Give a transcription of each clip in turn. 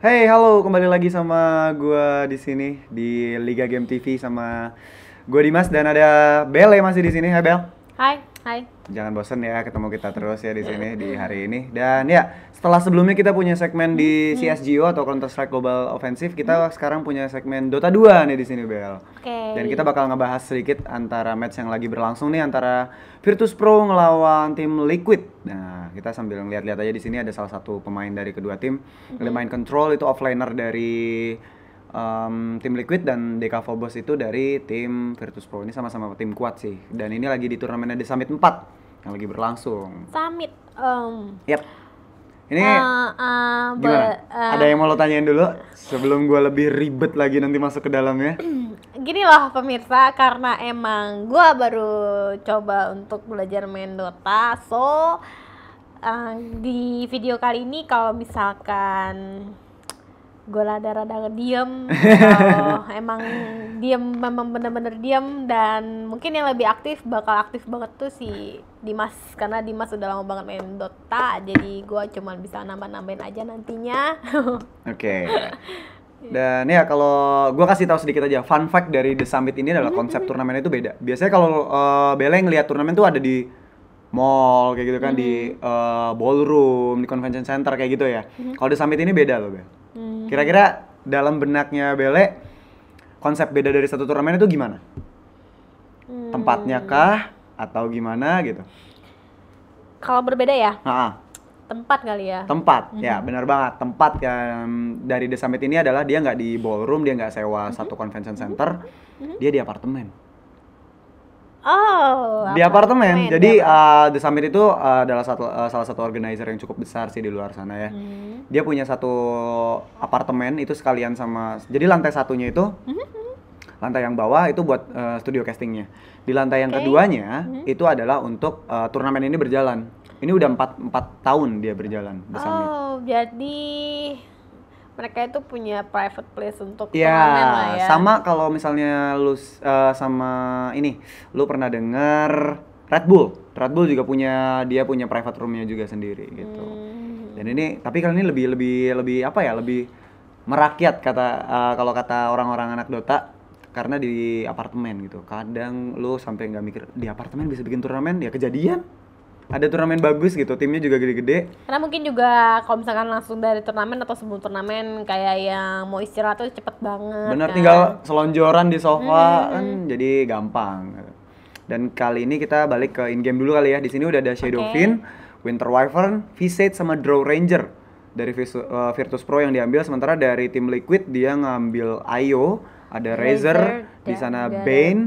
Hey, halo, kembali lagi sama gua di sini di Liga Game TV sama gua Dimas dan ada Belle masih di sini. Hai Bel. Hai, hai. Jangan bosen ya ketemu kita terus ya di sini di hari ini. Dan ya, setelah sebelumnya kita punya segmen di CS:GO atau Counter Strike Global Offensive, kita sekarang punya segmen Dota 2 nih di sini Bel. Oke. Dan kita bakal ngebahas sedikit antara match yang lagi berlangsung nih antara Virtus.pro ngelawan tim Liquid. Nah, kita sambil ngeliat-liat aja di sini ada salah satu pemain dari kedua tim. Yang main control itu offlaner dari tim Liquid dan DK Phobos itu dari tim Virtus.pro. Ini sama-sama tim kuat sih. Dan ini lagi di turnamen The Summit 4 yang lagi berlangsung. Summit. Yap. Ini eh, eh, gimana? be- eh, Ada yang mau lo tanyain dulu sebelum gue lebih ribet lagi nanti masuk ke dalamnya? Gini loh pemirsa, karena emang gua baru coba untuk belajar main Dota, so di video kali ini kalau misalkan gue rada-rada diem atau emang diem, memang bener-bener diem, dan mungkin yang lebih bakal aktif banget tuh si Dimas, karena Dimas udah lama banget main Dota, jadi gue cuma bisa nambah-nambahin aja nantinya. Oke. Dan ya kalau gue kasih tahu sedikit aja, fun fact dari The Summit ini adalah konsep turnamen itu beda. Biasanya kalau Bele ngelihat turnamen tuh ada di mall kayak gitu kan, di ballroom, di convention center kayak gitu ya. Kalau The Summit ini beda loh, Bel. Kira-kira dalam benaknya Bele, konsep beda dari satu turnamen itu gimana? Tempatnya kah atau gimana gitu? Kalau berbeda ya, Nah, tempat kali ya. tempat, ya benar banget. Tempat yang dari The Summit ini adalah dia nggak di ballroom, dia nggak sewa satu convention center, dia di apartemen. Oh, Di apartemen. Jadi di apartemen. The Summit itu adalah salah satu organizer yang cukup besar sih di luar sana ya. Dia punya satu apartemen itu sekalian sama. Jadi lantai satunya itu, lantai yang bawah itu buat studio castingnya. Di lantai yang Oke. keduanya itu adalah untuk turnamen ini berjalan. Ini udah 4 tahun dia berjalan The Summit. Oh, jadi mereka itu punya private place untuk Iya, turnamen lah ya. sama kalau misalnya lu sama ini, lu pernah denger Red Bull. Red Bull juga dia punya private roomnya juga sendiri gitu. Dan ini tapi kali ini lebih apa ya? Lebih merakyat kalau kata orang-orang anak Dota karena di apartemen gitu. Kadang lu sampai nggak mikir di apartemen bisa bikin turnamen, ya kejadian. Ada turnamen bagus gitu, timnya juga gede-gede. Karena mungkin juga kalau misalkan langsung dari turnamen atau sebelum turnamen kayak yang mau istirahat tuh cepet banget Bener, kan. tinggal selonjoran di sofa kan jadi gampang. Dan kali ini kita balik ke in-game dulu kali ya. Di sini udah ada Shadowfin, Winter Wyvern, Visage sama Drow Ranger dari Virtus.pro yang diambil. Sementara dari tim Liquid dia ngambil Io, ada Razer, di sana Bane,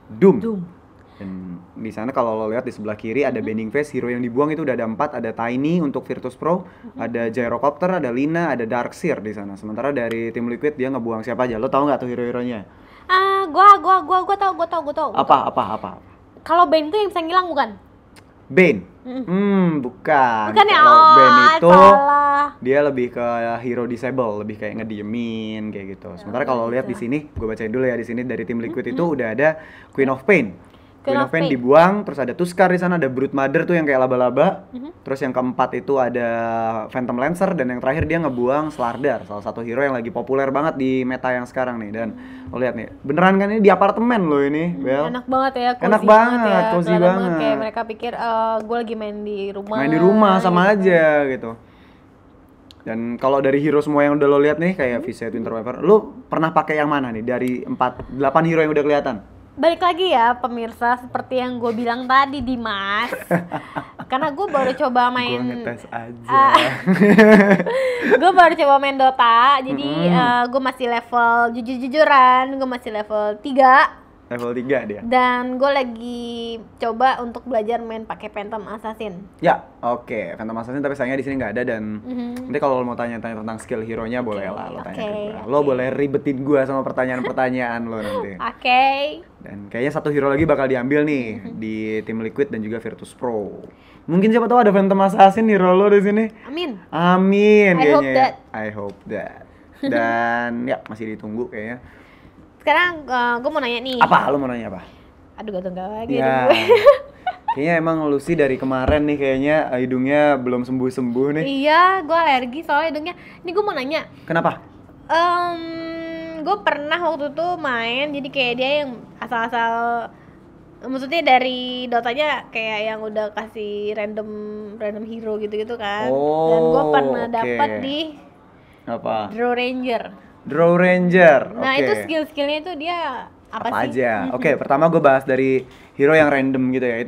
Doom. Dan di sana kalau lo lihat di sebelah kiri ada Bending Face, hero yang dibuang itu udah ada 4, ada Tiny untuk Virtus.pro, ada Gyrocopter, ada Lina, ada Darkseer di sana. Sementara dari tim Liquid dia ngebuang siapa aja? Lo tahu nggak tuh hero-heronya? Gua tahu. Apa? Kalau band tuh yang bisa ngilang bukan? Bane. Bukan. Bukan ya? Kalau Bane itu Salah. dia lebih ke hero disable, lebih kayak ngediemin kayak gitu. Sementara kalau lihat di sini, gue bacain dulu ya di sini dari tim Liquid itu udah ada Queen of Pain. Queen of Pain dibuang, terus ada Tuskar di sana, ada Brute Mother tuh yang kayak laba-laba. Terus yang keempat itu ada Phantom Lancer dan yang terakhir dia ngebuang Slardar, salah satu hero yang lagi populer banget di meta yang sekarang nih. Dan lo lihat nih, beneran kan ini di apartemen lo ini, Bel. Enak banget ya, cozy Enak banget, ya. cozy Kelihatan banget. Kayak mereka pikir gue lagi main di rumah. Main di rumah sama gitu. aja gitu. Dan kalau dari hero semua yang udah lo lihat nih kayak Visage, Winter Wyvern, lo pernah pakai yang mana nih dari 8 hero yang udah kelihatan? Balik lagi ya pemirsa, seperti yang gue bilang tadi Dimas. Karena gue baru coba Gue main ngetes aja. gue baru coba main Dota. Jadi gue masih level, jujur-jujuran gue masih level 3. Level 3 dia. Dan gue lagi coba untuk belajar main pakai Phantom Assassin. Ya, oke. Phantom Assassin tapi sayangnya di sini nggak ada dan nanti kalau lo mau tanya-tanya tentang skill hero-nya boleh lah lo tanya ke gue. Lo boleh ribetin gue sama pertanyaan-pertanyaan lo nanti. Oke. Dan kayaknya satu hero lagi bakal diambil nih di tim Liquid dan juga Virtus.pro. Mungkin siapa tahu ada Phantom Assassin hero lo di sini. Amin. Amin I hope kayaknya. that. I hope that. Dan ya masih ditunggu kayaknya. Sekarang gue mau nanya nih. Apa? Lo mau nanya apa? Aduh, gak lagi Ya. gue. Kayaknya emang Lucy dari kemarin nih kayaknya hidungnya belum sembuh-sembuh nih. Iya, gue alergi soalnya hidungnya. Ini gue mau nanya, Kenapa? gue pernah waktu itu main, jadi kayak dia yang asal-asal, maksudnya dari Dotanya kayak yang udah kasih random random hero gitu-gitu kan. Dan gue Oh, pernah oke. dapat di Apa? Draw Ranger. Draw Ranger. Nah Oke. itu skill-skillnya itu dia apa Apa sih? aja? Oke, pertama gue bahas dari hero yang random gitu ya.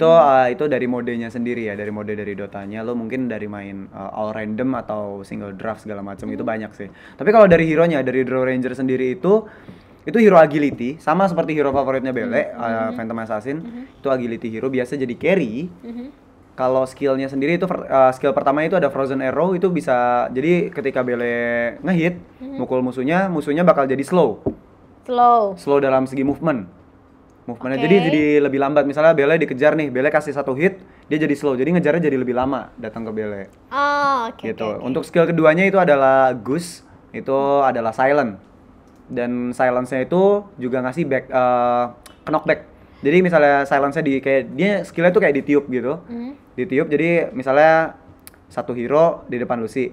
Itu dari modenya sendiri ya, dari mode dari Dotanya. Lo mungkin dari main all random atau single draft segala macam itu banyak sih. Tapi kalau dari hero-nya, dari Draw Ranger sendiri itu hero agility, sama seperti hero favoritnya Bele, Phantom Assassin. Itu agility hero, biasa jadi carry. Kalau skillnya sendiri itu skill pertama itu ada Frozen Arrow, itu bisa jadi ketika Bele ngehit mukul musuhnya bakal jadi slow dalam segi movementnya. Oke. Jadi lebih lambat. Misalnya Bele dikejar nih, Bele kasih satu hit, dia jadi slow, jadi ngejarnya jadi lebih lama datang ke Bele Oh, oke gitu. oke. Untuk skill keduanya itu adalah Goose, itu adalah silent, dan silence-nya itu juga ngasih knockback. Jadi misalnya silence-nya kayak dia skillnya tuh kayak ditiup gitu, ditiup. Jadi misalnya satu hero di depan Lucy,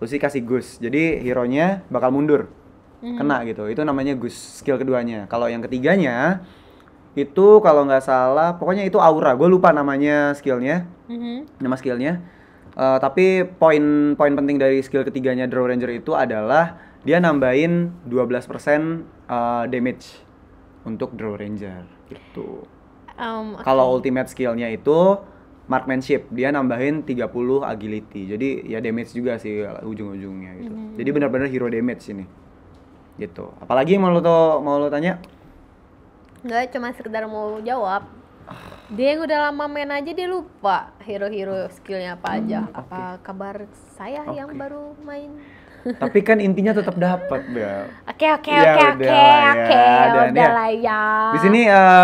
Lucy kasih Goose, jadi hero-nya bakal mundur, kena gitu. Itu namanya Goose, skill keduanya. Kalau yang ketiganya itu kalau nggak salah, pokoknya itu aura. Gue lupa namanya skillnya, nama skillnya. Tapi poin penting dari skill ketiganya Draw Ranger itu adalah dia nambahin 12% damage untuk Draw Ranger gitu. Oke. Kalau ultimate skillnya itu marksmanship, dia nambahin 30 agility. Jadi ya damage juga sih ujung-ujungnya gitu. Jadi benar-benar hero damage ini. Gitu. Apalagi yang mau lo tanya? Nggak, cuma sekedar mau jawab. Dia yang udah lama main aja dia lupa hero-hero skillnya apa aja. Apa kabar saya yang Oke. baru main? Tapi kan intinya tetap dapat, Bel. Oke, Ya udahlah ya. Dan udah ya, lah ya. di sini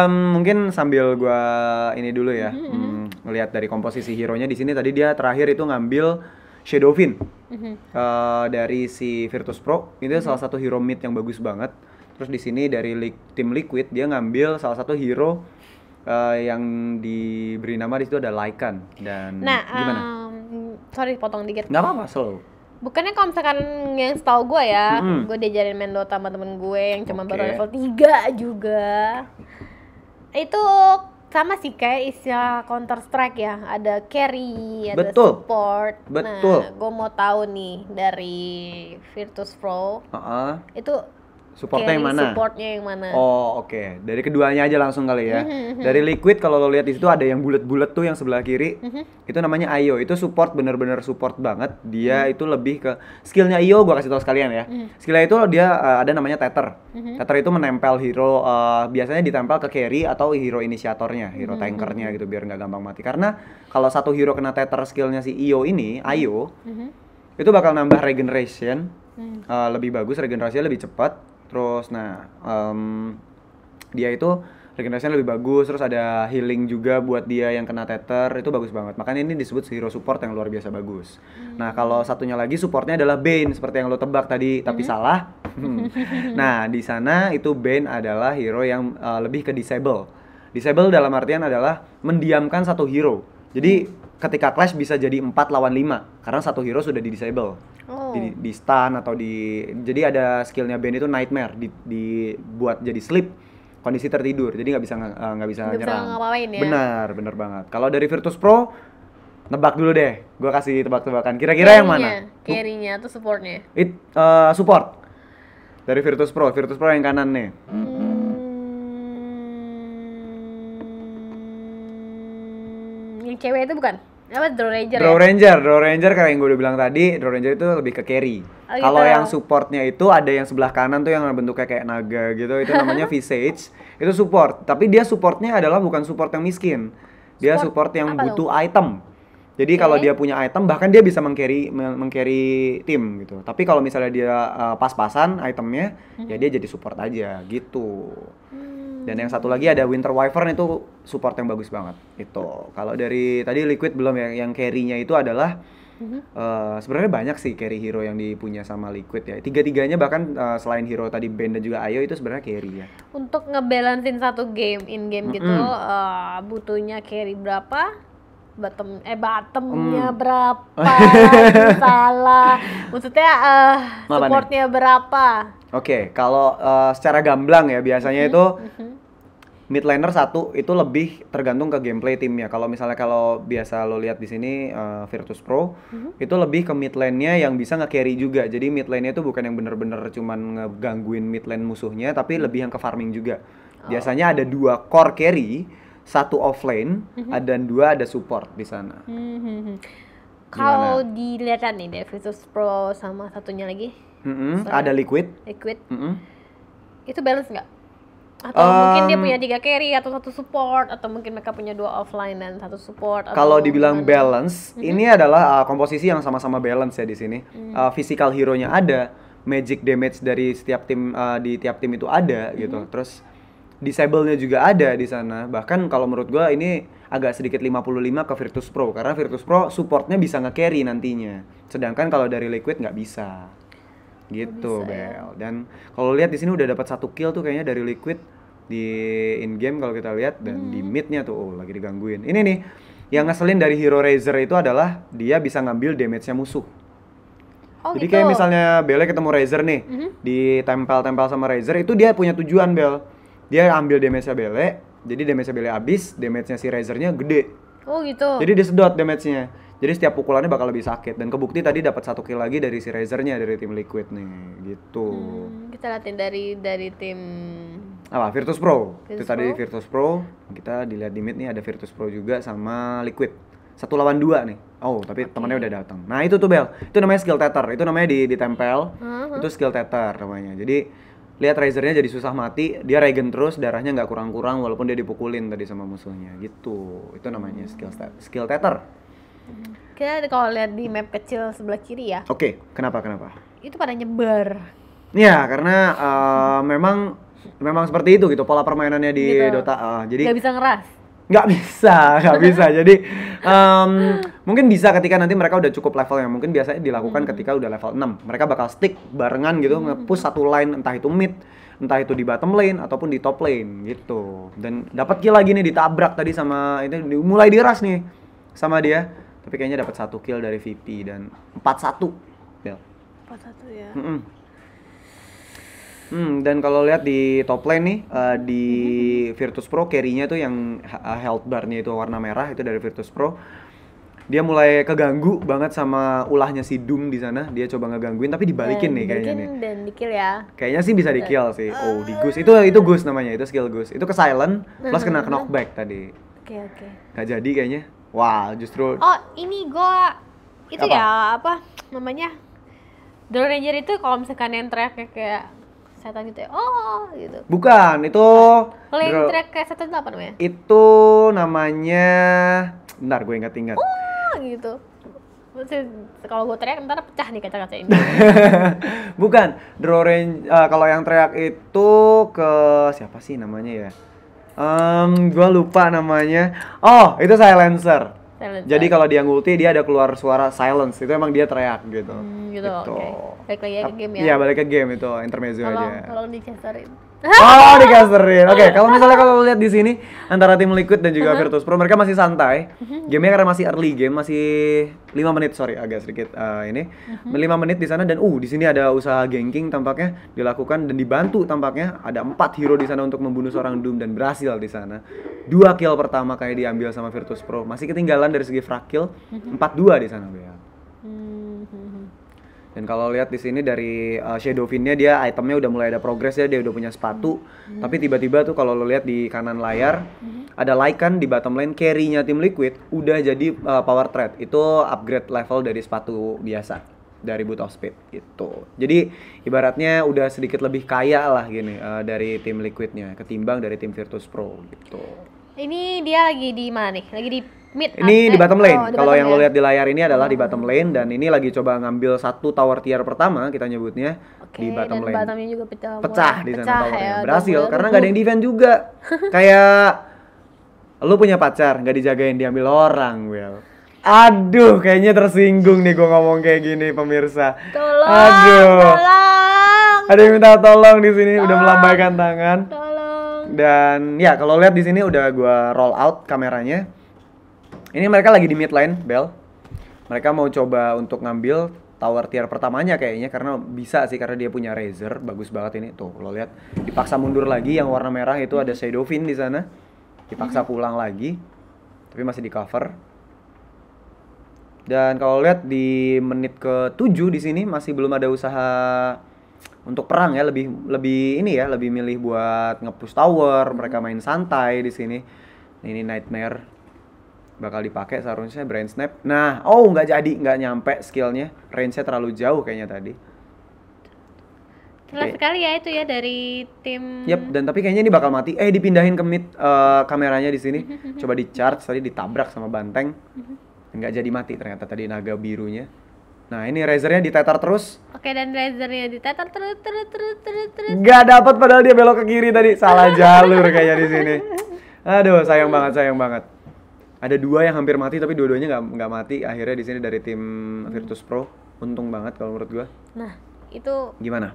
mungkin sambil gua ini dulu ya, ngelihat dari komposisi hero-nya di sini tadi dia terakhir itu ngambil Shadowfin dari si Virtus Pro. Itu salah satu hero mid yang bagus banget. Terus di sini dari tim Liquid dia ngambil salah satu hero yang diberi nama di situ ada Lycan. Dan Nah, gimana? sorry potong dikit. Nggak apa-apa, slow. Bukannya kalau misalkan yang setahu gue ya, gue diajarin main Dota sama temen gue yang cuma baru Oke. level 3 juga. Itu sama sih kayak istilah Counter Strike ya, ada carry, ada Betul. support. Betul. Nah, gue mau tahu nih dari Virtus Pro itu Supportnya yang carry mana? supportnya yang mana? Oh, oke. Dari keduanya aja langsung kali ya. Dari Liquid kalau lo lihat di situ ada yang bulat-bulat tuh yang sebelah kiri. Itu namanya Io. Itu support, bener-bener support banget. Dia itu lebih ke skillnya Io, gua kasih tahu sekalian ya. Skillnya itu dia ada namanya Tether. Tether itu menempel hero, biasanya ditempel ke carry atau hero inisiatornya, hero tankernya gitu biar nggak gampang mati. Karena kalau satu hero kena Tether skillnya si Io ini, Io, itu bakal nambah regeneration, lebih bagus, regenerasinya lebih cepat. Terus dia itu regenerasinya lebih bagus, terus ada healing juga buat dia yang kena tether, itu bagus banget. Makanya ini disebut hero support yang luar biasa bagus. Nah, kalau satunya lagi supportnya adalah Bane, seperti yang lo tebak tadi, tapi salah. Nah, di sana itu Bane adalah hero yang lebih ke disable. Disable dalam artian adalah mendiamkan satu hero. Jadi ketika clash bisa jadi 4 lawan 5 karena satu hero sudah di disable. Oh. Di stun atau jadi ada skillnya Bane itu nightmare, dibuat jadi sleep, kondisi tertidur, jadi nggak bisa Nggak bisa nyerang. ngapain ya? Bener banget. Kalau dari Virtus Pro, nebak dulu deh, gue kasih tebak-tebakan. Kira-kira yang mana? Carry-nya atau supportnya? Support dari Virtus Pro yang kanan nih. Yang cewek itu bukan? Apa Draw Ranger Draw ya? Ranger kayak yang gue udah bilang tadi, Draw Ranger itu lebih ke carry. Oh, Kalau gitu. yang supportnya itu ada yang sebelah kanan tuh yang bentuknya kayak naga gitu, itu namanya Visage. Itu support, tapi dia supportnya adalah bukan support yang miskin. Dia support yang apa butuh item. Jadi kalau dia punya item, bahkan dia bisa meng-carry tim gitu. Tapi kalau misalnya dia pas-pasan itemnya, ya dia jadi support aja gitu. Dan yang satu lagi ada Winter Wyvern, itu support yang bagus banget. Itu. Kalau dari tadi Liquid belum ya, yang carry-nya itu adalah Sebenarnya banyak sih carry hero yang dipunya sama Liquid ya. Tiga-tiganya bahkan selain hero tadi Ben dan juga Ayo itu sebenarnya carry ya. Untuk ngebalancein satu game in game gitu, butuhnya carry berapa? Bottomnya berapa? Lagi salah. Maksudnya supportnya berapa? Oke, kalau secara gamblang ya biasanya itu mid laner satu itu lebih tergantung ke gameplay timnya. Kalau misalnya kalau biasa lo lihat di sini Virtus Pro itu lebih ke mid lane-nya yang bisa nge-carry juga. Jadi mid lane-nya itu bukan yang bener-bener cuman ngegangguin mid lane musuhnya, tapi lebih yang ke farming juga. Biasanya ada 2 core carry, 1 offlane, dan 2 ada support di sana. Kalau dilihat nih dari Virtus Pro sama satunya lagi, ada Liquid. Itu balance nggak? Atau mungkin dia punya 3 carry atau 1 support, atau mungkin mereka punya 2 offline dan 1 support. Kalau dibilang balance, ini adalah komposisi yang sama-sama balance ya di sini. Physical hero-nya ada, magic damage dari setiap tim di tiap tim itu ada gitu. Terus disable-nya juga ada di sana. Bahkan kalau menurut gua ini agak sedikit 55 ke Virtus Pro karena Virtus Pro supportnya bisa nge-carry nantinya. Sedangkan kalau dari Liquid nggak bisa. Gitu, Bel. Dan kalau lihat di sini udah dapat 1 kill tuh kayaknya dari Liquid di in game kalau kita lihat, dan di mid-nya tuh lagi digangguin. Ini nih yang ngeselin dari hero Razer itu adalah dia bisa ngambil damage-nya musuh. Jadi gitu. kayak misalnya Belle ketemu Razer nih, ditempel-tempel sama Razer, itu dia punya tujuan, Bel. Dia ambil damage-nya Belle, jadi damage-nya Belle habis, damage-nya si Razer-nya gede. Oh gitu. Jadi disedot damage-nya. Jadi setiap pukulannya bakal lebih sakit, dan kebukti tadi dapat 1 kill lagi dari si Razer-nya dari tim Liquid nih, gitu. Kita liatin dari tim Apa? Virtus Pro. Itu tadi Virtus Pro. Kita dilihat di mid nih ada Virtus Pro juga sama Liquid. 1 lawan 2 nih. Oh, tapi temannya udah datang. Nah, itu tuh Bel. Itu namanya skill tether. Itu namanya ditempel. Itu skill tether namanya. Jadi lihat Razernya jadi susah mati, dia regen terus, darahnya nggak kurang-kurang walaupun dia dipukulin tadi sama musuhnya. Gitu. Itu namanya skill tether. Kita kalau lihat di map kecil sebelah kiri ya. Oke, kenapa? Itu pada nyebar. Ya, karena memang seperti itu gitu pola permainannya di Dota. Jadi nggak bisa ngeras. Nggak bisa. Jadi mungkin bisa ketika nanti mereka udah cukup levelnya. Mungkin biasanya dilakukan ketika udah level 6. Mereka bakal stick barengan gitu, nge-push satu line, entah itu mid, entah itu di bottom lane ataupun di top lane gitu. Dan dapat kill lagi nih, ditabrak tadi sama itu, mulai diras nih sama dia. Tapi kayaknya dapat 1 kill dari VP dan 4-1. Bel. 4-1 ya. Dan kalau lihat di top lane nih di Virtus Pro carry-nya tuh yang health bar-nya itu warna merah itu dari Virtus Pro. Dia mulai keganggu banget sama ulahnya si Doom di sana. Dia coba ngegangguin tapi dibalikin nih kayaknya nih. Dan di-kill ya. Kayaknya sih bisa di-kill sih. Oh, di Goose. Itu Goose namanya, itu skill Goose. Itu ke silent plus kena knockback tadi. Oke. Gak jadi kayaknya. Wah, justru ini gua itu apa? Ya apa namanya? Draw Ranger itu kalau misalkan yang track kayak setan gitu ya. Gitu. Bukan, itu kalau yang track kayak setan itu apa namanya? Itu namanya bentar gue ingat-ingat. Gitu. Kalau gue teriak ntar pecah nih kaca-kaca ini. Bukan, Draw Range kalau yang teriak itu ke siapa sih namanya ya? Gue lupa namanya. Oh, itu silencer. Jadi kalau dia ngulti dia ada keluar suara silence, itu emang dia teriak gitu. Gitu. Okay. Balik lagi ke game ya. Iya, balik ke game itu, intermezzo aja. Tolong dicasterin. Dikasterin. Oke, kalau misalnya kalau lihat di sini antara tim Liquid dan juga Virtus Pro, mereka masih santai. Gamenya karena masih early game, masih 5 menit, agak sedikit ini. 5 menit di sana dan di sini ada usaha ganking tampaknya dilakukan dan dibantu tampaknya ada 4 hero di sana untuk membunuh seorang Doom dan berhasil di sana. 2 kill pertama kayak diambil sama Virtus Pro. Masih ketinggalan dari segi frag kill 4-2 di sana, Bea. Dan kalau lihat di sini dari Shadowfin-nya dia itemnya udah mulai ada progress ya, dia udah punya sepatu. Tapi tiba-tiba tuh kalau lo lihat di kanan layar ada Lycan di bottom lane, carry-nya tim Liquid udah jadi power thread. Itu upgrade level dari sepatu biasa dari Boot of Speed gitu. Jadi ibaratnya udah sedikit lebih kaya lah gini dari tim Liquidnya ketimbang dari tim Virtus Pro gitu. Ini dia lagi di mana nih? Lagi di mid. Ini di bottom lane. Kalau yang lo lihat di layar ini adalah di bottom lane dan ini lagi coba ngambil satu tower tier pertama kita nyebutnya di bottom lane. Bottomnya juga pecah di sana towernya. Berhasil karena nggak ada yang defend juga. Kayak lo punya pacar nggak dijagain diambil orang, Well. Aduh, kayaknya tersinggung nih gua ngomong kayak gini pemirsa. Tolong. Aduh. Tolong. Ada yang minta tolong di sini, udah melambaikan tangan. Tolong. Dan ya kalau lihat di sini udah gua roll out kameranya. Ini mereka lagi di mid lane, Bel. Mereka mau coba untuk ngambil tower tier pertamanya kayaknya karena bisa sih karena dia punya Razor, bagus banget ini. Tuh, lo lihat dipaksa mundur lagi yang warna merah itu ada Shadowfin di sana. Dipaksa pulang lagi. Tapi masih di cover. Dan kalau lihat di menit ke-7 di sini masih belum ada usaha untuk perang ya, lebih ini ya, lebih milih buat nge-push tower, mereka main santai di sini. Ini Nightmare bakal dipakai seharusnya Brain Snap. Nah, nggak nyampe skillnya, range-nya terlalu jauh kayaknya tadi. Jelas sekali ya itu ya dari tim. Yap, dan tapi kayaknya ini bakal mati. Dipindahin ke mid kameranya di sini. Coba di charge tadi ditabrak sama banteng. Nggak jadi mati ternyata tadi naga birunya. Nah, ini Razornya ditetar terus. Oke, dan Razornya ditetar terus. Nggak dapat padahal dia belok ke kiri tadi. Salah jalur kayaknya di sini. Aduh, sayang banget. Ada 2 yang hampir mati tapi dua-duanya nggak mati. Akhirnya di sini dari tim Virtus Pro. Untung banget kalau menurut gua. Nah, itu Gimana?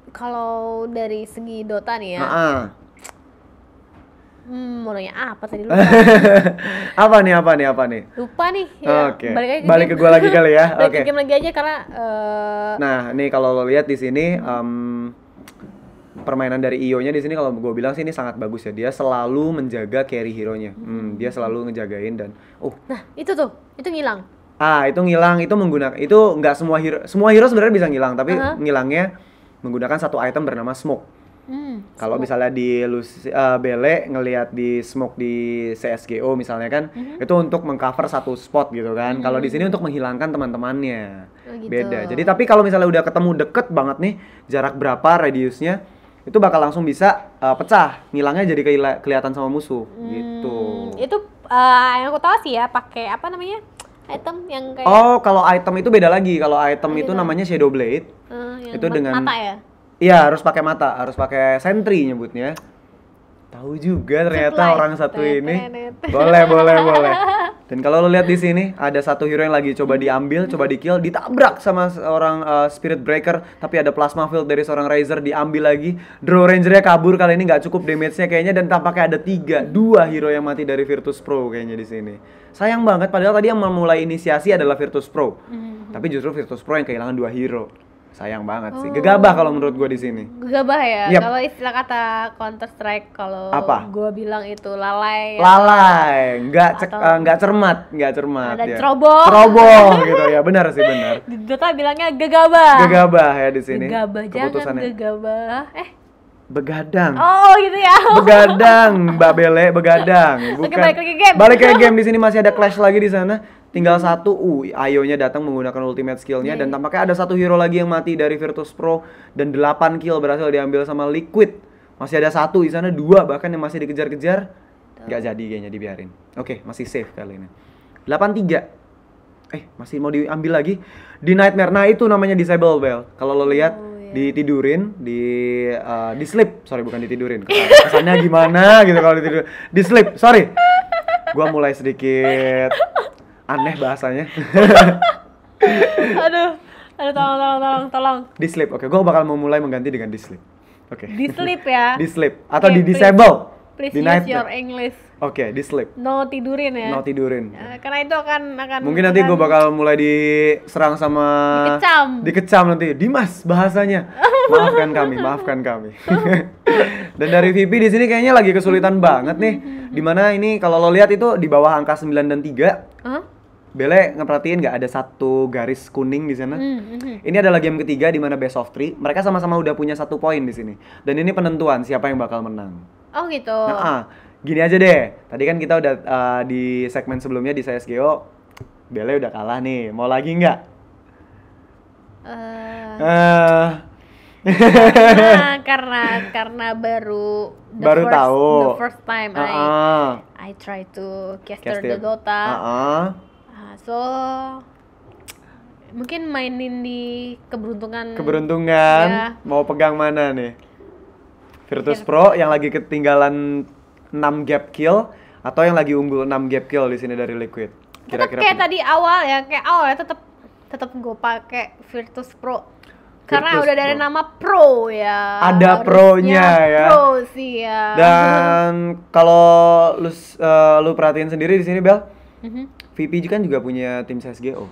kalau dari segi Dota nih ya. Mau nanya apa tadi lupa. Apa nih? Lupa nih. Ya, Oke. Balik ke gua lagi kali ya. Balik Oke. ke game lagi aja karena Nah, nih kalau lo lihat di sini permainan dari Io-nya di sini kalau gue bilang sih ini sangat bagus ya. Dia selalu menjaga carry hero-nya. Dia selalu ngejagain dan nah, itu ngilang. Itu ngilang, itu menggunakan itu nggak semua hero sebenarnya bisa ngilang, tapi ngilangnya menggunakan satu item bernama smoke. Kalau misalnya di Bele ngelihat di smoke di CS:GO misalnya kan, itu untuk mengcover satu spot gitu kan. Kalau di sini untuk menghilangkan teman-temannya. Gitu. Beda. Jadi tapi kalau misalnya udah ketemu deket banget nih, jarak berapa radiusnya, itu bakal langsung bisa pecah. Ngilangnya jadi kelihatan sama musuh gitu. Itu yang aku tahu sih ya, pakai apa namanya? Item yang kayak Kalau item itu beda lagi. Kalau item itu namanya Shadow Blade. Itu dengan mata ya? Iya, harus pakai mata, harus pakai sentry nyebutnya. Tahu juga ternyata orang satu ini. Boleh. Dan kalau lo lihat di sini ada satu hero yang lagi coba diambil, coba di-kill, ditabrak sama seorang Spirit Breaker, tapi ada Plasma Field dari seorang Razor diambil lagi. Draw Ranger-nya kabur kali ini nggak cukup damage-nya kayaknya dan tampaknya ada 2 hero yang mati dari Virtus Pro kayaknya di sini. Sayang banget padahal tadi yang memulai inisiasi adalah Virtus Pro. Tapi justru Virtus Pro yang kehilangan 2 hero. Sayang banget sih. Gegabah kalau menurut gue di sini. Gegabah ya. Yep. Kalau istilah kata Counter Strike kalau gue bilang itu lalai. Lalai, nggak cermat Ada ya. ceroboh gitu ya, benar sih benar. Di Dota bilangnya gegabah. Gegabah ya di sini. Gegabah, jangan gegabah. Begadang. Oh gitu ya. Begadang, Mbak Bele, begadang. Bukan. Oke, balik lagi game. Balik ke game di sini masih ada clash lagi di sana. Tinggal satu, Ayo-nya datang menggunakan ultimate skill-nya dan tampaknya ada satu hero lagi yang mati dari Virtus Pro dan 8 kill berhasil diambil sama Liquid. Masih ada 1 di sana, 2 bahkan yang masih dikejar-kejar. Nggak jadi kayaknya dibiarin. Oke, masih safe kali ini. 8-3. Masih mau diambil lagi di Nightmare. Nah, itu namanya disable Bell. Kalau lo lihat ditidurin, di sleep. Sorry, bukan ditidurin. Kesannya gimana gitu kalau ditidurin. Di sleep, sorry. Gua mulai sedikit aneh bahasanya. Aduh, tolong. Di sleep. Oke, gua bakal memulai mengganti dengan di sleep. Oke. Di sleep ya. Di sleep atau di disable. Please di use your English. Oke, di sleep. No tidurin ya. No tidurin. Karena itu akan mungkin nanti gue bakal mulai diserang sama dikecam nanti. Dimas bahasanya. Maafkan kami. Dan dari VP di sini kayaknya lagi kesulitan banget nih. Dimana ini kalau lo lihat itu di bawah angka 9 dan 3. Bele ngeperhatiin nggak ada satu garis kuning di sana. Ini adalah game ketiga di mana best of 3. Mereka sama-sama udah punya 1 poin di sini. Dan ini penentuan siapa yang bakal menang. Oh gitu. Gini aja deh. Tadi kan kita udah di segmen sebelumnya di CS:GO, Bele udah kalah nih. Mau lagi nggak? Karena baru tahu. The first time I try to caster the Dota. So mungkin mainin di keberuntungan. Ya. Mau pegang mana nih? Virtus Pro yang lagi ketinggalan 6 gap kill Atau yang lagi unggul 6 gap kill di sini dari Liquid? Tetap kayak tadi awal ya, tetap gue pakai Virtus Pro. Karena Virtus udah dari Pro. nama Pro ya. Ada Harusnya Pro-nya ya. Pro sih ya. Dan kalau lu perhatiin sendiri di sini Bel, VP kan juga punya tim CSGO.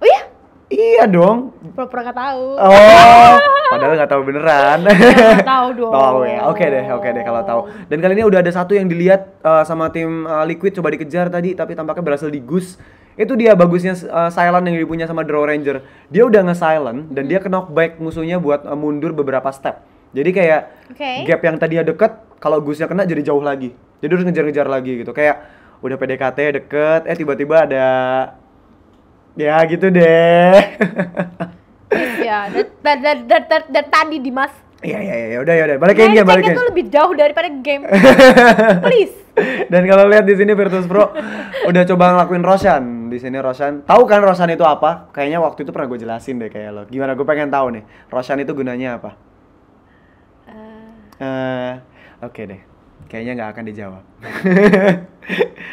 Oh iya? Iya dong. Pura-pura gak tahu. Oh, padahal nggak tahu beneran. Nggak tahu dong. Tahu ya. Oke deh kalau tahu. Dan kali ini udah ada satu yang dilihat sama tim Liquid coba dikejar tadi, tapi tampaknya berhasil digus. Itu dia bagusnya silent yang dipunya sama Draw Ranger. Dia udah nge-silent dan dia knockback musuhnya buat mundur beberapa step. Jadi kayak gap yang tadinya deket, kalau gusnya kena jadi jauh lagi. Jadi harus ngejar-ngejar lagi gitu. Kayak udah PDKT deket, tiba-tiba ada ya gitu deh. Ya, dari tadi Dimas. Iya, udah. Balik ke game, balik ke. Itu lebih jauh daripada game. Please. Dan kalau lihat di sini Virtus Pro udah coba ngelakuin Roshan. Di sini Roshan. Tahu kan Roshan itu apa? Kayaknya waktu itu pernah gue jelasin deh kayak lo. Gimana, gue pengen tahu nih. Roshan itu gunanya apa? Oke deh. Kayaknya nggak akan dijawab.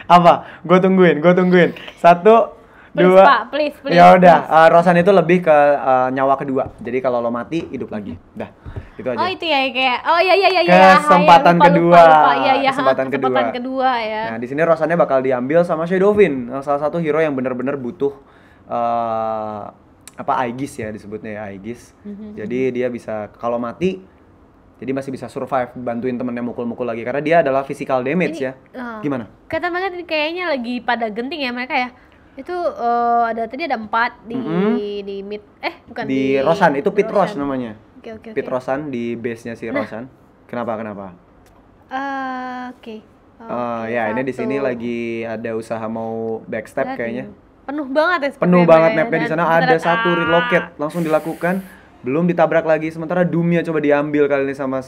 Apa? Gue tungguin. 1, 2. Please. Ya udah, Roshan itu lebih ke nyawa kedua. Jadi kalau lo mati, hidup lagi. Dah, itu aja. Oh itu ya kayak, oh iya. Kesempatan kedua. Iya, Kesempatan kedua ya. Nah, di sini Roshannya bakal diambil sama Shadowfin, salah satu hero yang benar-benar butuh Aegis ya disebutnya ya, Aegis. Jadi dia bisa kalau mati jadi masih bisa survive, bantuin temennya mukul-mukul lagi karena dia adalah physical damage ya. Gimana? Kata banget ini kayaknya lagi pada genting ya mereka ya. Itu tadi ada 4 di mid, bukan di Roshan, itu Pit Rosh namanya. Oke. Pit Roshan di base-nya si Roshan. Kenapa? Oke. Ya ini di sini lagi ada usaha mau backstep kayaknya. Penuh banget ya. Penuh banget mapnya di sana, ada satu relocate langsung dilakukan. Belum ditabrak lagi, sementara Doom-nya coba diambil kali ini sama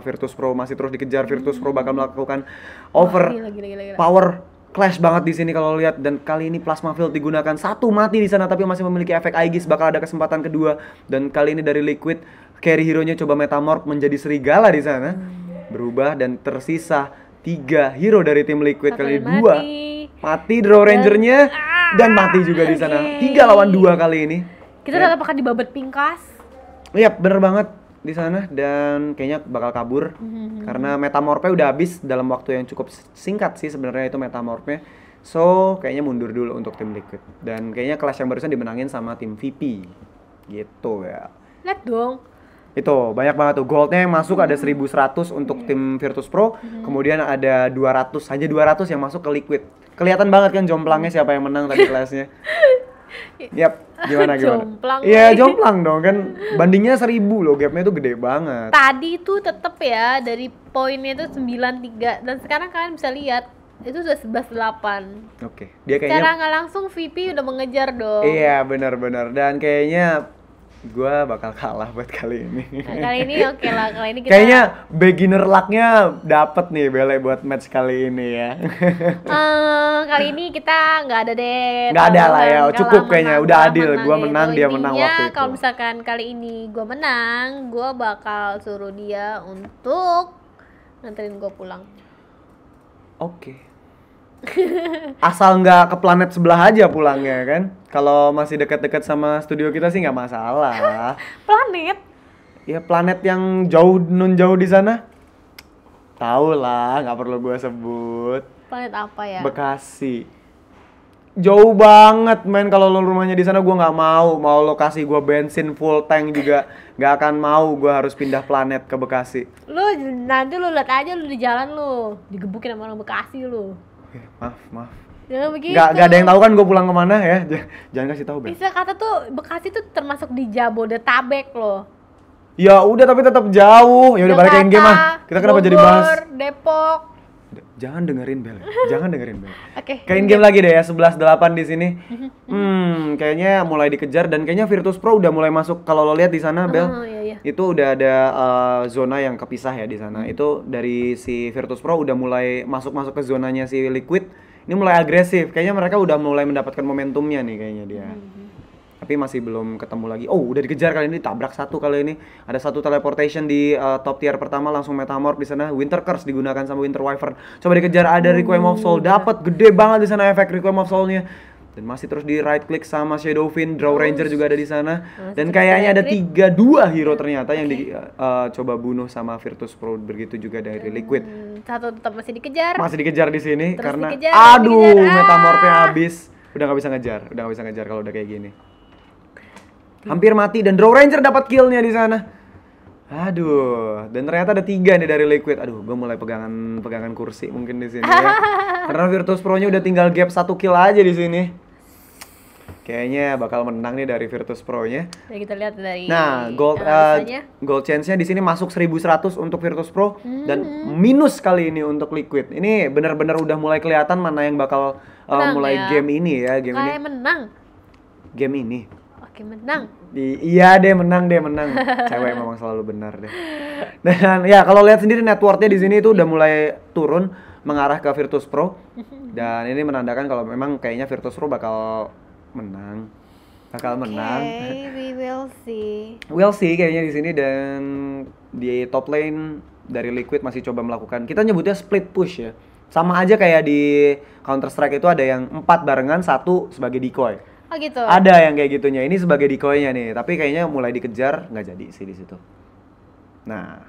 Virtus Pro, masih terus dikejar. Virtus Pro bakal melakukan Gila. power clash banget di sini kalau lihat, dan kali ini Plasma Field digunakan, satu mati di sana tapi masih memiliki efek Aegis, bakal ada kesempatan kedua. Dan kali ini dari Liquid, carry hero-nya coba metamorph menjadi serigala di sana, berubah, dan tersisa 3 hero dari tim Liquid. Kali ini 2 mati Draw Ranger-nya dan mati juga di sana. 3 lawan 2 kali ini. Kita udah apakah dibabat pingkas? Iya, bener banget di sana, dan kayaknya bakal kabur karena metamorpnya udah habis dalam waktu yang cukup singkat sih sebenarnya itu metamorpnya. So kayaknya mundur dulu untuk tim Liquid, dan kayaknya kelas yang barusan dimenangin sama tim VP gitu ya. Lihat dong. Itu banyak banget tuh goldnya yang masuk, ada 1100 untuk tim Virtus Pro, kemudian ada 200, hanya 200 yang masuk ke Liquid. Kelihatan banget kan jomplangnya siapa yang menang tadi kelasnya. Yap, gimana? Jomplang. Iya, jomplang dong kan. Bandingnya 1000 loh, gapnya tuh gede banget. Tadi tuh tetep ya dari poinnya tuh 93 dan sekarang kalian bisa lihat itu udah 11-8. Oke. Dia kayaknya secara nggak langsung VP udah mengejar dong. Iya, benar-benar. Dan kayaknya gua bakal kalah buat kali ini. Nah, kali ini oke lah, kali ini kita kayaknya beginner luck-nya dapet nih Bele buat match kali ini ya. Kali ini kita nggak ada deh. Nggak ada lah ya, cukup kayaknya. Udah adil, gua menang, dia menang waktu itu. Kalau misalkan kali ini gua menang, gua bakal suruh dia untuk nganterin gua pulang. Oke. Asal nggak ke planet sebelah aja pulangnya kan. Kalau masih dekat-dekat sama studio kita sih nggak masalah. Planet? Ya planet yang jauh, nun jauh di sana. Tahu lah, nggak perlu gua sebut. Planet apa ya? Bekasi. Jauh banget men, kalau lo rumahnya di sana gua nggak mau. Mau lo kasih gua bensin full tank juga nggak akan mau. Gua harus pindah planet ke Bekasi. Nanti lu lihat aja lu di jalan lu digebukin sama orang Bekasi lu. Maaf. Jangan begitu. Gak ada yang tahu kan gue pulang kemana ya. Jangan kasih tahu Ben. Bisa kata tuh Bekasi tuh termasuk di Jabodetabek loh. Ya udah, tapi tetap jauh. Ya udah balik ke game mah. Kita kenapa Bogor, jadi bahas Depok. Jangan dengerin Bel. Oke. Kayak game lagi deh ya, 11-8 di sini. Kayaknya mulai dikejar, dan kayaknya Virtus Pro udah mulai masuk. Kalau lo lihat di sana Bel, Iya. itu udah ada zona yang kepisah ya di sana. Itu dari si Virtus Pro udah mulai masuk ke zonanya si Liquid. Ini mulai agresif. Kayaknya mereka udah mulai mendapatkan momentumnya nih kayaknya dia. tapi masih belum ketemu lagi. Oh, udah dikejar kali ini, tabrak satu kali ini. Ada satu teleportation di top tier pertama, langsung Metamorph di sana. Winter Curse digunakan sama Winter Wyvern. Coba dikejar, ada Requiem of Soul, dapat gede banget di sana efek Requiem of Soul-nya. Dan masih terus di right click sama Shadowfiend, Drow Ranger juga ada di sana. Dan kayaknya ada 3-2 hero ternyata yang coba bunuh sama Virtus Pro, begitu juga dari Liquid. Satu tetap masih dikejar. Masih dikejar di sini Terus karena dikejar, aduh, dikejar. Metamorph-nya habis. Udah nggak bisa ngejar kalau udah kayak gini. Hampir mati dan Drow Ranger dapat kill-nya di sana. Aduh, dan ternyata ada 3 nih dari Liquid. Aduh, gue mulai pegangan kursi mungkin di sini ya. Karena Virtus Pro-nya udah tinggal gap 1 kill aja di sini. Kayaknya bakal menang nih dari Virtus Pro-nya. Ya, kita lihat dari Gold chance-nya di sini masuk 1100 untuk Virtus Pro dan minus kali ini untuk Liquid. Ini benar-benar udah mulai kelihatan mana yang bakal mulai ya. game ini ya, game Kayak ini. menang. Game ini. Oke, menang. Iya deh, menang. Cewek memang selalu benar deh. Dan ya kalau lihat sendiri net worth-nya di sini itu udah mulai turun mengarah ke Virtus Pro. Dan ini menandakan kalau memang kayaknya Virtus Pro bakal menang. Okay, we will see. We'll see kayaknya di sini, dan di top lane dari Liquid masih coba melakukan, kita nyebutnya split push ya. Sama aja kayak di Counter Strike itu ada yang 4 barengan, 1 sebagai decoy. Oh gitu. Ada yang kayak gitunya. Ini sebagai decoy-nya nih, tapi kayaknya mulai dikejar, nggak jadi sih di situ. Nah,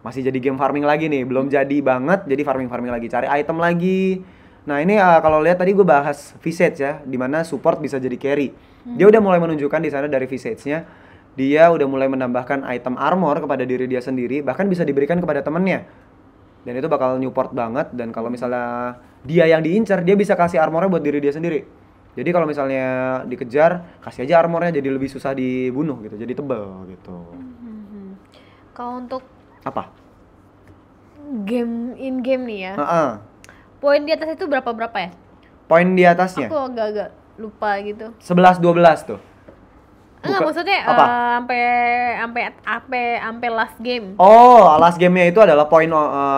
masih jadi game farming lagi nih, belum jadi banget, jadi farming lagi, cari item lagi. Nah ini kalau lihat tadi gue bahas Visage ya, dimana support bisa jadi carry. Dia udah mulai menunjukkan di sana dari Visage-nya, dia udah mulai menambahkan item armor kepada diri dia sendiri, bahkan bisa diberikan kepada temennya. Dan itu bakal Newport banget, dan kalau misalnya dia yang diincar, dia bisa kasih armornya buat diri dia sendiri. Jadi kalau misalnya dikejar, kasih aja armornya, jadi lebih susah dibunuh gitu, jadi tebel gitu. Kalau untuk Apa? game in game nih ya, Poin poin di atas itu berapa ya? Poin di atasnya? Aku agak lupa gitu. 11-12 tuh. Enggak, maksudnya apa? sampai last game. Oh, last game-nya itu adalah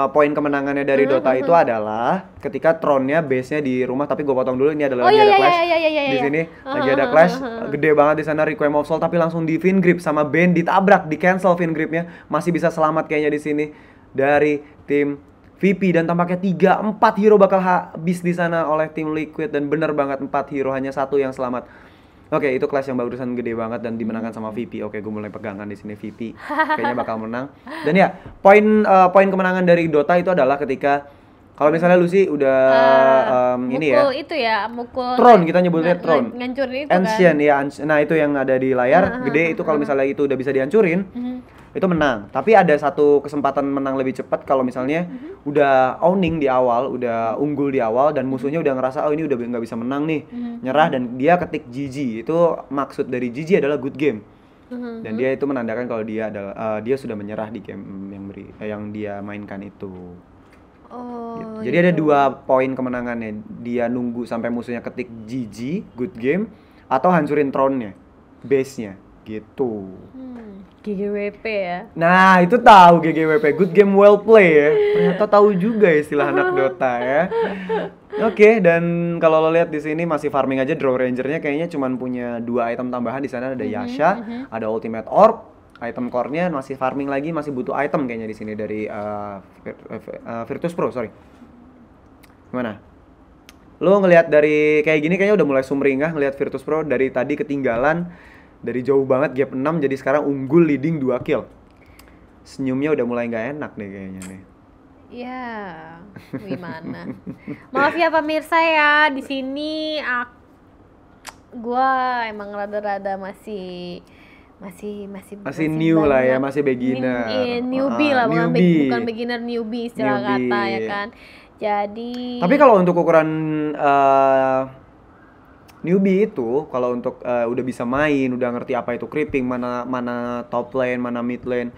poin kemenangannya dari Dota itu adalah ketika throne-nya base-nya di rumah, tapi gue potong dulu, ini adalah lagi ada clash. Di sini lagi ada clash, gede banget di sana Requiem of Soul, tapi langsung di Fin Grip sama Bane ditabrak, di cancel Fin Grip-nya. Masih bisa selamat kayaknya di sini dari tim VP, dan tampaknya 3-4 hero bakal habis di sana oleh tim Liquid, dan bener banget 4 hero, hanya 1 yang selamat. Oke, itu clash yang barusan gede banget dan dimenangkan sama VP. Oke, gue mulai pegangan di sini VP. Kayaknya bakal menang. Dan ya, poin kemenangan dari Dota itu adalah ketika kalau misalnya lu sih udah ini ya. Mukul itu ya, mukul Throne, kita nyebutnya Throne. Ngancurin itu Ancient kan. ya, nah itu yang ada di layar gede itu, kalau misalnya itu udah bisa dihancurin, itu menang. Tapi ada satu kesempatan menang lebih cepat kalau misalnya udah owning di awal, udah unggul di awal, dan musuhnya udah ngerasa oh ini udah nggak bisa menang nih, nyerah, dan dia ketik GG. Itu maksud dari GG adalah good game. Dan dia itu menandakan kalau dia adalah dia sudah menyerah di game yang dia mainkan itu. Oh, Jadi ada 2 poin kemenangannya. Dia nunggu sampai musuhnya ketik GG, good game, atau hancurin throne-nya, base-nya gitu. GGWP ya. Nah, itu tahu GGWP, good game well play ya. Ternyata tahu juga istilah anak Dota ya. Oke, dan kalau lo lihat di sini masih farming aja, Drow Ranger-nya kayaknya cuman punya 2 item tambahan di sana, ada Yasha, ada Ultimate Orb, item core-nya masih farming lagi, masih butuh item kayaknya di sini dari Virtus Pro, sorry. Gimana? Lo ngelihat dari kayak gini kayaknya udah mulai sumringah ngelihat Virtus Pro dari tadi ketinggalan dari jauh banget gap 6, jadi sekarang unggul leading 2 kill. Senyumnya udah mulai nggak enak nih kayaknya nih. Ya, gimana? Maaf ya pemirsa ya, di sini gua emang rada-rada masih new lah ya, masih beginner. Newbie lah, newbie. bukan beginner, newbie istilah kata ya kan. Jadi tapi kalau untuk ukuran newbie itu, kalau untuk udah bisa main, udah ngerti apa itu creeping, mana top lane, mana mid lane,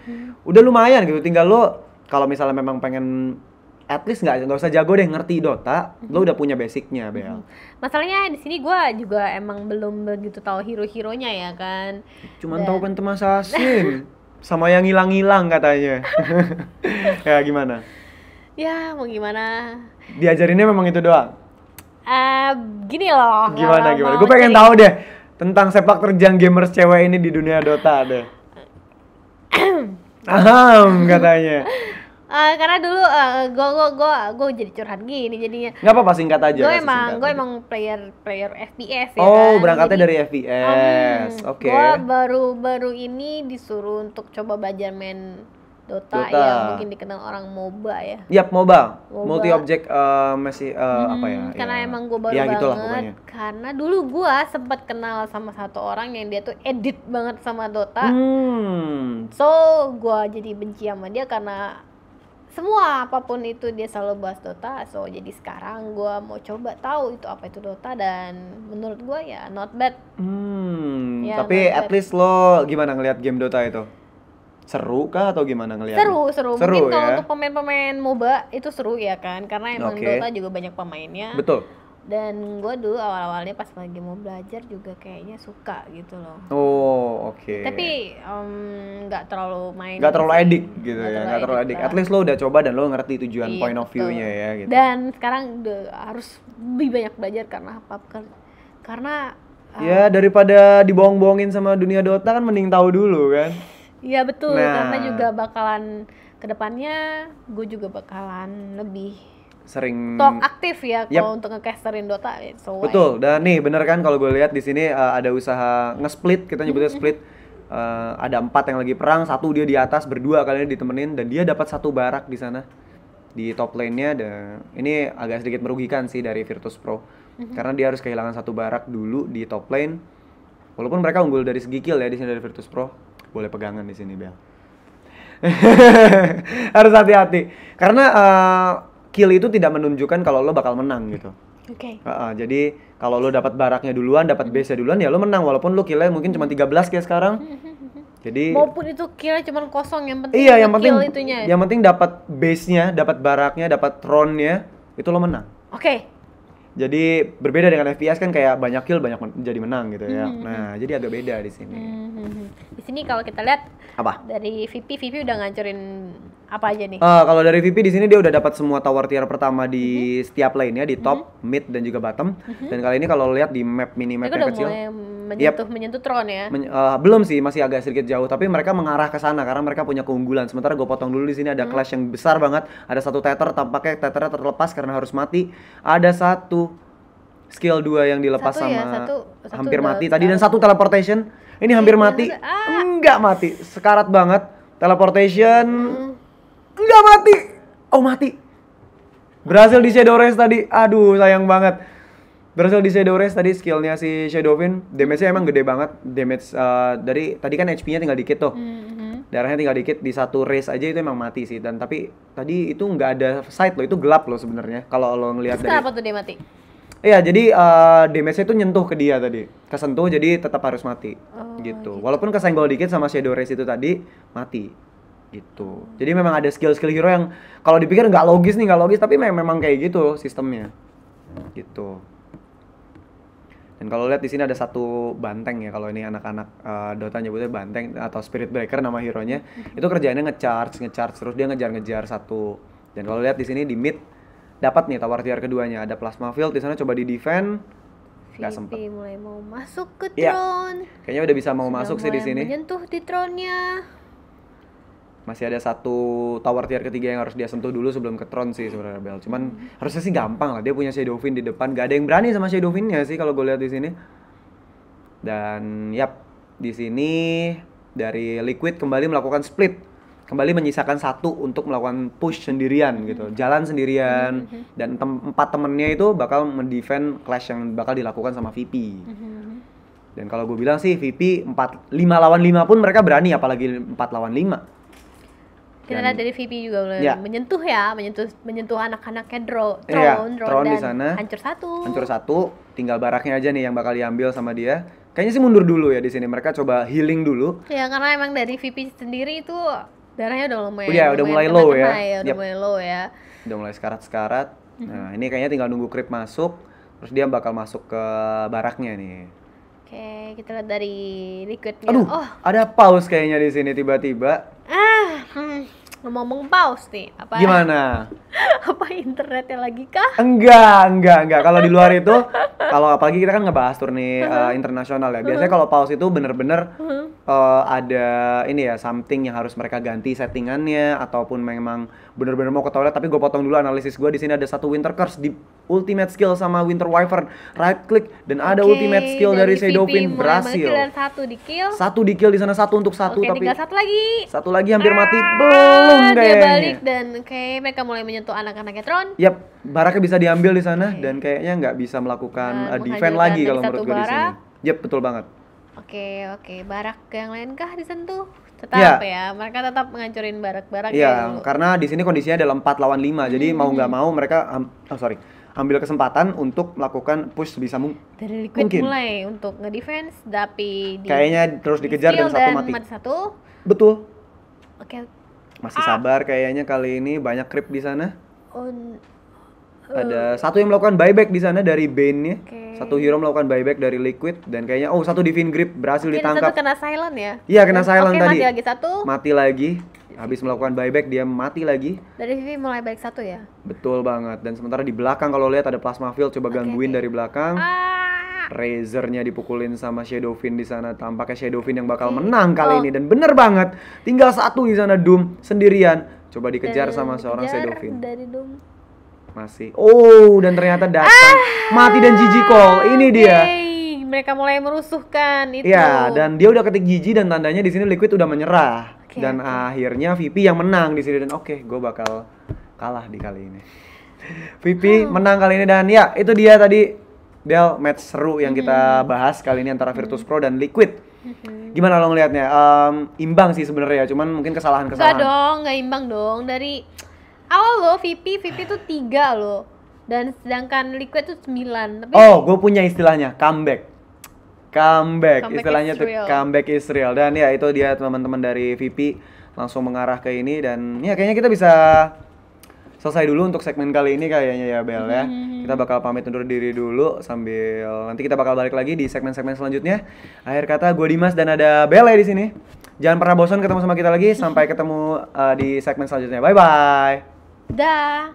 udah lumayan gitu. Tinggal lo kalau misalnya memang pengen at least nggak usah jago deh, ngerti Dota, lo udah punya basicnya, Bel. Masalahnya di sini gue juga emang belum begitu tahu hero-heronya ya kan. Cuman tahu Phantom Assassin sama yang hilang-hilang katanya. Ya gimana? Ya mau gimana? Diajarinnya memang itu doang. Gini loh. Gimana? Gue pengen tahu deh. tentang sepak terjang gamers cewek ini di dunia Dota deh. Katanya. Karena dulu gue jadi curhat gini jadinya. Nggak apa-apa, singkat aja. Gue emang player FPS ya Oh, kan. berangkatnya Jadi, dari FPS. Oke. Gue baru ini disuruh untuk coba belajar main Dota. Yang mungkin dikenal orang MOBA ya. Yap, MOBA. Multi object masih apa ya? Karena ya. emang gue baru banget. Karena dulu gue sempat kenal sama satu orang yang dia tuh edit banget sama Dota. So gue jadi benci sama dia karena semua apapun itu dia selalu bahas Dota. So jadi sekarang gue mau coba tahu itu apa itu Dota, dan menurut gue ya not bad. Ya, tapi at least lo gimana ngelihat game Dota itu? Seru kah atau gimana ngelihatnya? Seru. Mungkin kalau untuk pemain-pemain MOBA itu seru ya kan, karena emang Dota juga banyak pemainnya. Betul. Dan gue dulu awal-awalnya pas lagi mau belajar juga kayaknya suka gitu loh. Oh, oke. Tapi nggak terlalu main. Nggak terlalu edik gitu ya, nggak terlalu edik. At least lo udah coba dan lo ngerti tujuan point of view-nya ya gitu. Dan sekarang harus lebih banyak belajar karena apa? Karena ya daripada dibohong-bohongin sama dunia Dota kan mending tahu dulu kan. Iya betul, karena juga bakalan kedepannya gue juga bakalan lebih sering talk aktif ya kalau untuk ngecasterin Dota. So betul. Dan nih bener kan kalau gue lihat di sini ada usaha nge-split, kita nyebutnya split. Ada 4 yang lagi perang, 1 dia di atas, berdua kalian ditemenin, dan dia dapat 1 barak di sana di top lane-nya. Dan ini agak sedikit merugikan sih dari Virtus Pro. Karena dia harus kehilangan 1 barak dulu di top lane. Walaupun mereka unggul dari segi kill ya di sini dari Virtus Pro. Boleh pegangan di sini, Bel. Harus hati-hati. Karena kill itu tidak menunjukkan kalau lo bakal menang gitu. Oke. Jadi kalau lo dapat baraknya duluan, dapat base-nya duluan, ya lo menang walaupun lo killnya mungkin cuma 13 kayak sekarang. Jadi maupun itu killnya cuma kosong, yang penting yang penting kill itunya. Yang penting dapat base-nya, dapat baraknya, dapat throne-nya, itu lo menang. Oke. Jadi berbeda dengan FPS kan kayak banyak kill banyak jadi menang gitu ya. Nah, jadi agak beda di sini. Di sini kalau kita lihat apa? Dari VP udah ngancurin apa aja nih? Kalau dari VP di sini dia udah dapat semua tower tier pertama di setiap lane ya, di top, mid dan juga bottom. Dan kali ini kalau lihat di map minimap yang kecil, menyentuh throne ya. Belum sih, masih agak sedikit jauh, tapi mereka mengarah ke sana karena mereka punya keunggulan. Sementara gue potong dulu di sini ada clash yang besar banget. Ada 1 tether, tampaknya tethernya terlepas karena harus mati. Ada 1 skill 2 yang dilepas satu hampir mati tadi, dan 1 teleportation. Ini hampir mati. Enggak mati. Sekarat banget. Teleportation. Enggak mati. Oh, mati. Berhasil di Shadow Race tadi. Aduh, sayang banget. Berhasil di Shadow Race tadi skillnya si Shadowfin. Damage-nya emang gede banget. Damage dari tadi kan HP-nya tinggal dikit tuh. Darahnya tinggal dikit, di 1 race aja itu emang mati sih. Dan tapi tadi itu nggak ada sight loh, itu gelap loh sebenarnya. Kalau lo ngelihat dari. Kenapa tuh dia mati? Iya, jadi damage-nya itu nyentuh ke dia tadi. Kesentuh jadi tetap harus mati. Gitu. Walaupun kesenggol dikit sama Shadow Race itu tadi, mati. Gitu. Jadi memang ada skill-skill hero yang kalau dipikir nggak logis, tapi memang kayak gitu sistemnya. Gitu. Dan kalau lihat di sini ada 1 banteng ya, kalau ini anak-anak Dota nyebutnya banteng atau Spirit Breaker nama hero-nya. Itu kerjaannya nge-charge terus dia ngejar-ngejar 1. Dan kalau lihat di sini di mid dapat nih tower tier keduanya, ada plasma field di sana, coba di defend. Nggak sempet. Mulai mau masuk ke throne. Kayaknya udah bisa mau masuk sih di sini. Menyentuh di throne-nya. Masih ada 1 tower tier ketiga yang harus dia sentuh dulu sebelum ke throne sih sebenarnya, Bel. Cuman harusnya sih gampang lah, dia punya Shadowfin di depan. Gak ada yang berani sama Shadowfin-nya sih kalau gue lihat di sini. Dan di sini dari Liquid kembali melakukan split. Kembali menyisakan 1 untuk melakukan push sendirian gitu, jalan sendirian. Dan 4 temennya itu bakal mendefend clash yang bakal dilakukan sama VP. Dan kalau gue bilang sih VP 5 lawan 5 pun mereka berani, apalagi 4 lawan 5. Kita lihat dari VP juga mulai menyentuh anak-anaknya Throne di sana. Hancur 1, tinggal baraknya aja nih yang bakal diambil sama dia. Kayaknya sih mundur dulu ya di sini, mereka coba healing dulu. Ya karena emang dari VP sendiri itu darahnya udah lumayan. Udah mulai low ya. Udah mulai low ya. Udah mulai sekarat-sekarat. Nah, ini kayaknya tinggal nunggu creep masuk, terus dia bakal masuk ke baraknya nih. Oke, kita lihat dari Liquidnya. Aduh, ada pause kayaknya di sini tiba-tiba. Ngomong pause nih, apa? Gimana? Apa internetnya lagi kah? Enggak. Kalau di luar itu, kalau apalagi kita kan ngebahas turni internasional ya. Biasanya kalau pause itu bener-bener ada ini ya, something yang harus mereka ganti settingannya, ataupun memang bener-bener mau ke toilet. Tapi gue potong dulu analisis gue. Di sini ada satu Winter Curse di ultimate skill sama Winter Wyvern, right click, dan ada ultimate skill dari Shadowfiend berhasil. Satu di kill di sana, satu untuk satu. Tapi tinggal satu lagi hampir mati, belum dia kayaknya. balik dan kayak mereka mulai menyentuh anak-anaknya Tron. Yap, baraknya bisa diambil di sana dan kayaknya nggak bisa melakukan defense lagi kalau menurut gue di sini. Yap, betul banget. Oke, barak yang lain kah disentuh? Tetap ya, mereka tetap menghancurin barak-barak ya. Karena di sini kondisinya adalah 4 lawan 5. Jadi mau nggak mau mereka ambil kesempatan untuk melakukan push sebisa mungkin. Dari Liquid mulai untuk nge-defense, tapi kayaknya terus dikejar dan satu mati. Betul. Oke. Masih sabar kayaknya kali ini, banyak creep di sana. Ada satu yang melakukan buyback di sana dari Bane-nya. Satu hero melakukan buyback dari Liquid dan kayaknya satu Divine Grip berhasil ditangkap. Satu kena silent ya? Iya, kena silent tadi. Mati lagi satu. Mati lagi. Habis melakukan buyback dia mati lagi. Dari Vivi mulai balik satu ya? Betul banget. Dan sementara di belakang kalau lihat ada Plasma Field coba gangguin dari belakang. Razor-nya dipukulin sama Shadowfiend di sana. Tampaknya Shadowfiend yang bakal menang kali ini dan bener banget. Tinggal satu di sana Doom sendirian. Coba dikejar sama seorang Shadowfiend. Dari Doom. Masih. Dan ternyata datang. Mati dan GG call. Ini dia. Mereka mulai merusuhkan itu. Ya, dan dia udah ketik GG dan tandanya di sini Liquid udah menyerah. Dan akhirnya VP yang menang di sini dan gue bakal kalah di kali ini. VP menang kali ini dan ya itu dia tadi Del match seru yang kita bahas kali ini antara Virtus Pro dan Liquid. Gimana lo ngelihatnya? Imbang sih sebenarnya, cuman mungkin kesalahan-kesalahan. Nggak imbang dong. Dari awal lo VP tuh 3 lo. Dan sedangkan Liquid tuh 9. Tapi gue punya istilahnya comeback istilahnya tuh comeback is real. Dan ya itu dia teman-teman dari VP langsung mengarah ke ini dan ya kayaknya kita bisa selesai dulu untuk segmen kali ini kayaknya ya Bel ya. Kita bakal pamit undur diri dulu sambil nanti kita bakal balik lagi di segmen-segmen selanjutnya. Akhir kata gue Dimas dan ada Bel di sini. Jangan pernah bosan ketemu sama kita lagi, sampai ketemu di segmen selanjutnya. Bye bye. Dah.